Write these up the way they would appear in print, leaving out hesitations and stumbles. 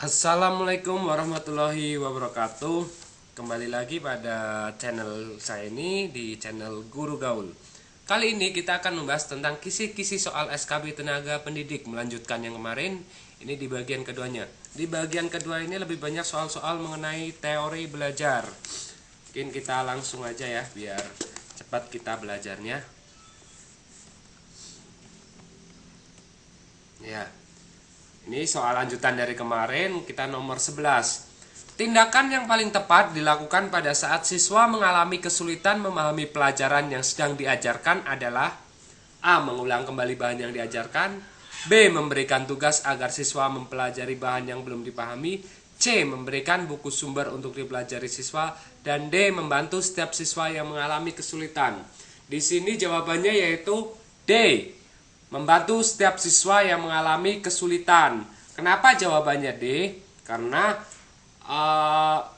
Assalamualaikum warahmatullahi wabarakatuh. Kembali lagi pada channel saya ini, di channel Guru Gaul. Kali ini kita akan membahas tentang kisi-kisi soal SKB Tenaga Pendidik, melanjutkan yang kemarin. Ini di bagian keduanya. Di bagian kedua ini lebih banyak soal-soal mengenai teori belajar. Mungkin kita langsung aja ya, biar cepat kita belajarnya. Ya. Ini soal lanjutan dari kemarin, kita nomor 11. Tindakan yang paling tepat dilakukan pada saat siswa mengalami kesulitan memahami pelajaran yang sedang diajarkan adalah A. Mengulang kembali bahan yang diajarkan, B. Memberikan tugas agar siswa mempelajari bahan yang belum dipahami, C. Memberikan buku sumber untuk dipelajari siswa, dan D. Membantu setiap siswa yang mengalami kesulitan. Di sini jawabannya yaitu D. Membantu setiap siswa yang mengalami kesulitan. Kenapa jawabannya D? Karena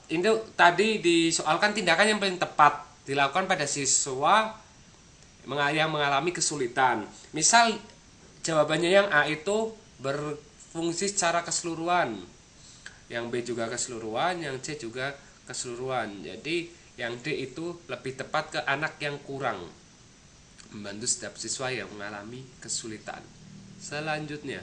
ini tadi disoalkan tindakan yang paling tepat dilakukan pada siswa yang mengalami kesulitan. Misal jawabannya yang A itu berfungsi secara keseluruhan, yang B juga keseluruhan, yang C juga keseluruhan. Jadi yang D itu lebih tepat ke anak yang kurang, membantu setiap siswa yang mengalami kesulitan. Selanjutnya,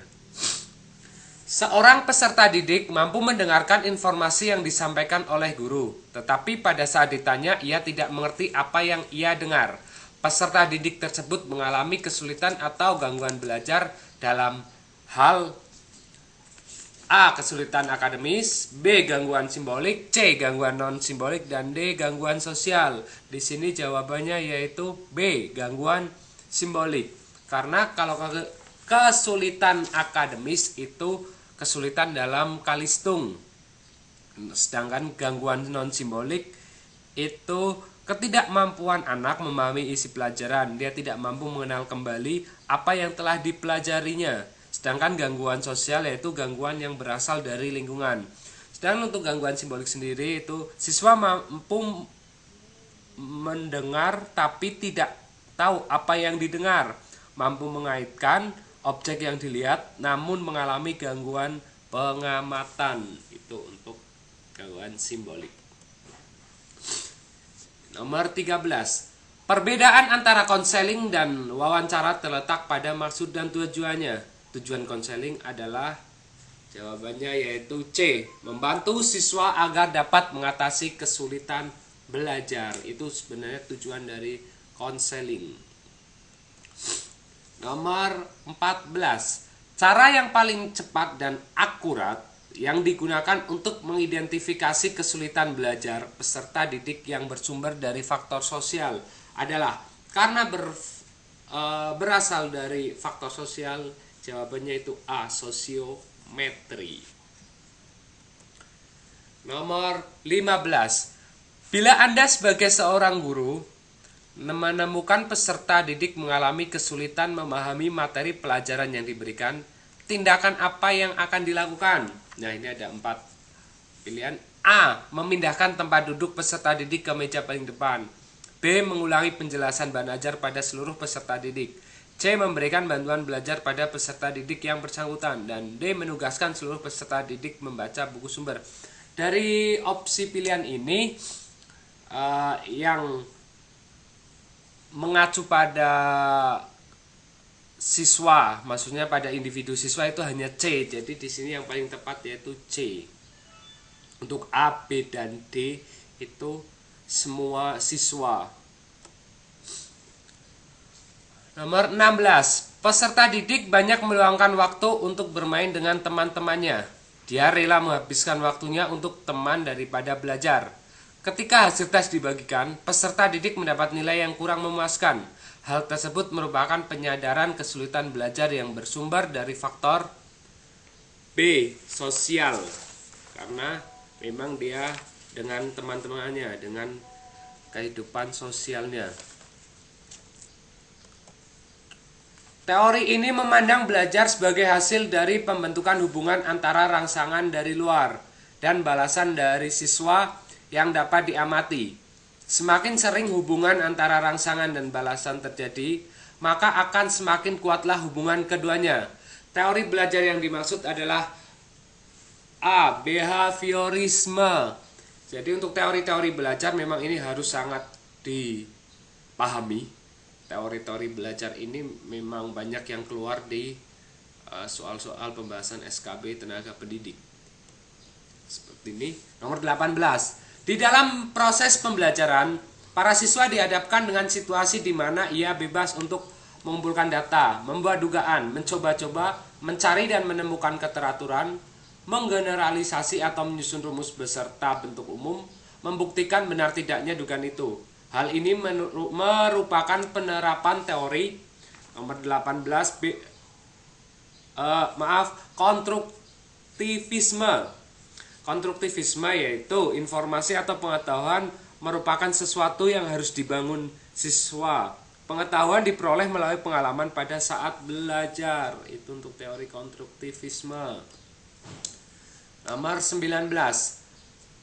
seorang peserta didik mampu mendengarkan informasi yang disampaikan oleh guru, tetapi pada saat ditanya ia tidak mengerti apa yang ia dengar. Peserta didik tersebut mengalami kesulitan atau gangguan belajar dalam hal A. Kesulitan akademis, B. Gangguan simbolik, C. Gangguan non-simbolik, dan D. Gangguan sosial. Di sini jawabannya yaitu B. Gangguan simbolik. Karena kalau kesulitan akademis itu kesulitan dalam kalistung, sedangkan gangguan non-simbolik itu ketidakmampuan anak memahami isi pelajaran. Dia tidak mampu mengenal kembali apa yang telah dipelajarinya. Sedangkan gangguan sosial yaitu gangguan yang berasal dari lingkungan. Sedangkan untuk gangguan simbolik sendiri itu siswa mampu mendengar tapi tidak tahu apa yang didengar, mampu mengaitkan objek yang dilihat namun mengalami gangguan pengamatan. Itu untuk gangguan simbolik. Nomor 13. Perbedaan antara konseling dan wawancara terletak pada maksud dan tujuannya. Tujuan konseling adalah jawabannya yaitu C. Membantu siswa agar dapat mengatasi kesulitan belajar. Itu sebenarnya tujuan dari konseling. Nomor 14. Cara yang paling cepat dan akurat yang digunakan untuk mengidentifikasi kesulitan belajar peserta didik yang bersumber dari faktor sosial adalah karena berasal dari faktor sosial. Jawabannya itu A. Sosiometri. Nomor 15. Bila Anda sebagai seorang guru menemukan peserta didik mengalami kesulitan memahami materi pelajaran yang diberikan, tindakan apa yang akan dilakukan? Nah, ini ada 4 pilihan. A. Memindahkan tempat duduk peserta didik ke meja paling depan. B. Mengulangi penjelasan bahan ajar pada seluruh peserta didik. C. Memberikan bantuan belajar pada peserta didik yang bersangkutan. Dan D. Menugaskan seluruh peserta didik membaca buku sumber. Dari opsi pilihan ini yang mengacu pada siswa, maksudnya pada individu siswa itu hanya C. Jadi di sini yang paling tepat yaitu C. Untuk A, B, dan D itu semua siswa. Nomor 16. Peserta didik banyak meluangkan waktu untuk bermain dengan teman-temannya. Dia rela menghabiskan waktunya untuk teman daripada belajar. Ketika hasil tes dibagikan, peserta didik mendapat nilai yang kurang memuaskan. Hal tersebut merupakan penyadaran kesulitan belajar yang bersumber dari faktor B. Sosial. Karena memang dia dengan teman-temannya, dengan kehidupan sosialnya. Teori ini memandang belajar sebagai hasil dari pembentukan hubungan antara rangsangan dari luar dan balasan dari siswa yang dapat diamati. Semakin sering hubungan antara rangsangan dan balasan terjadi, maka akan semakin kuatlah hubungan keduanya. Teori belajar yang dimaksud adalah A. Behaviorisme. Jadi untuk teori-teori belajar memang ini harus sangat dipahami. Teori-teori belajar ini memang banyak yang keluar di soal-soal pembahasan SKB tenaga pendidik. Seperti ini. Nomor 18. Di dalam proses pembelajaran, para siswa dihadapkan dengan situasi di mana ia bebas untuk mengumpulkan data, membuat dugaan, mencoba-coba, mencari dan menemukan keteraturan, menggeneralisasi atau menyusun rumus beserta bentuk umum, membuktikan benar tidaknya dugaan itu. Hal ini merupakan penerapan teori nomor 18 konstruktivisme. Konstruktivisme yaitu informasi atau pengetahuan merupakan sesuatu yang harus dibangun siswa. Pengetahuan diperoleh melalui pengalaman pada saat belajar. Itu untuk teori konstruktivisme. Nomor 19.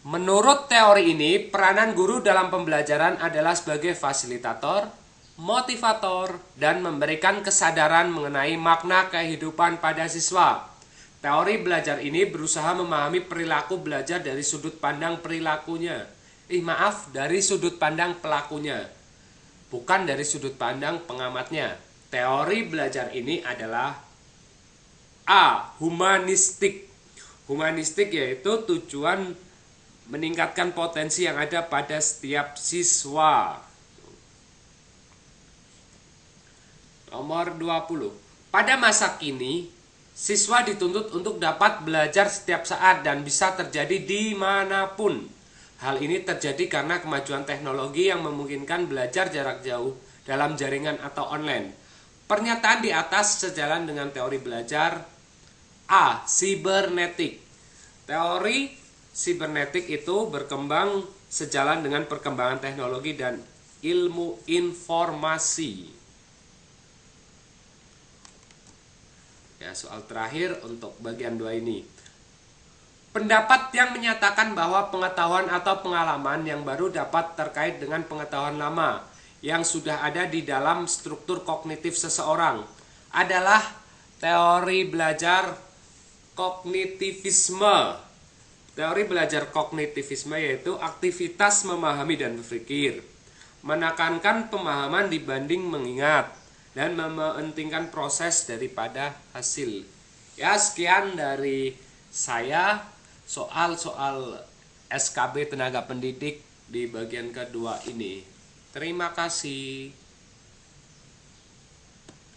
Menurut teori ini, peranan guru dalam pembelajaran adalah sebagai fasilitator, motivator, dan memberikan kesadaran mengenai makna kehidupan pada siswa. Teori belajar ini berusaha memahami perilaku belajar dari sudut pandang perilakunya. Dari sudut pandang pelakunya, bukan dari sudut pandang pengamatnya. Teori belajar ini adalah A. Humanistik. Humanistik yaitu tujuan meningkatkan potensi yang ada pada setiap siswa. Nomor 20. Pada masa kini, siswa dituntut untuk dapat belajar setiap saat dan bisa terjadi dimanapun. Hal ini terjadi karena kemajuan teknologi yang memungkinkan belajar jarak jauh dalam jaringan atau online. Pernyataan di atas sejalan dengan teori belajar. A. Sibernetik. Teori sibernetik itu berkembang sejalan dengan perkembangan teknologi dan ilmu informasi. Ya, soal terakhir untuk bagian 2 ini. Pendapat yang menyatakan bahwa pengetahuan atau pengalaman yang baru dapat terkait dengan pengetahuan lama yang sudah ada di dalam struktur kognitif seseorang adalah teori belajar kognitivisme. Teori belajar kognitivisme yaitu aktivitas memahami dan berpikir, menekankan pemahaman dibanding mengingat, dan mementingkan proses daripada hasil. Ya, sekian dari saya soal-soal SKB tenaga pendidik di bagian kedua ini. Terima kasih.